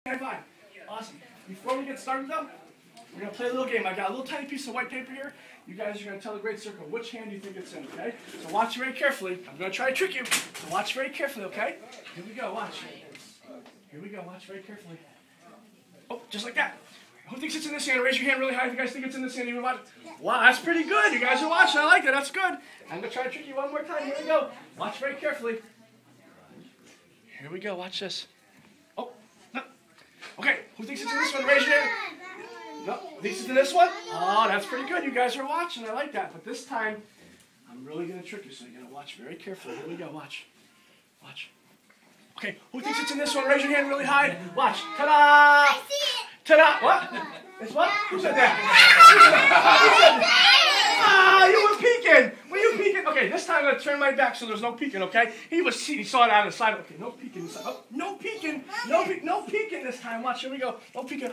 High five. Awesome. Before we get started though, we're going to play a little game. I got a little tiny piece of white paper here. You guys are going to tell the great circle which hand you think it's in, okay? So watch very carefully. I'm going to try to trick you. So watch very carefully, okay? Here we go. Watch. Here we go. Watch very carefully. Oh, just like that. Who thinks it's in this hand? Raise your hand really high if you guys think it's in this hand. You watch. Wow, that's pretty good. You guys are watching. I like that. That's good. I'm going to try to trick you one more time. Here we go. Watch very carefully. Here we go. Watch this. Oh, no. Okay, who thinks it's in this one? Raise your hand. No, thinks it's in this one? Oh, that's pretty good. You guys are watching. I like that. But this time, I'm really going to trick you, so you're going to watch very carefully. Here we go. Watch. Watch. Okay, who thinks it's in this one? Raise your hand really high. Watch. Ta-da! I see it. Ta-da! What? It's what? Who said that? Ah, you were peeking. Were you peeking? Okay, this time I'm going to turn my back so there's no peeking, okay? He saw it out of the side. Okay, no peeking. Oh, no peeking. No peeking this time. Watch, here we go. No peeking.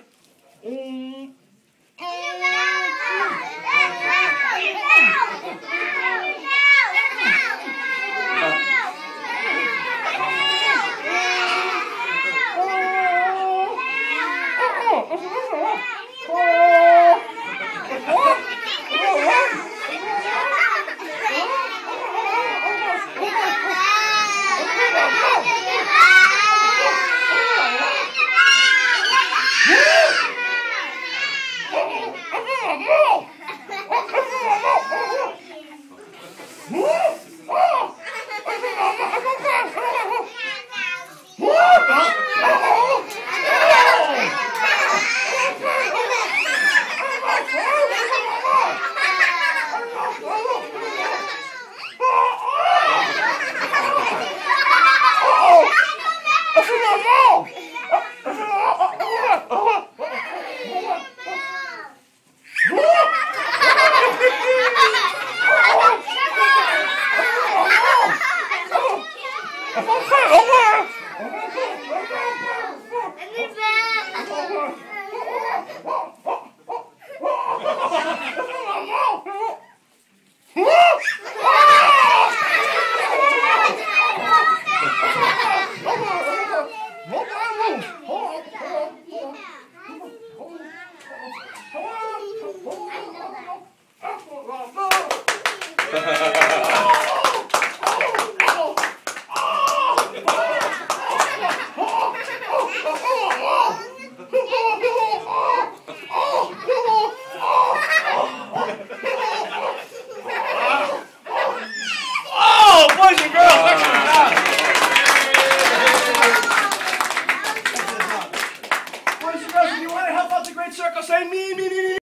Circle, say me, me,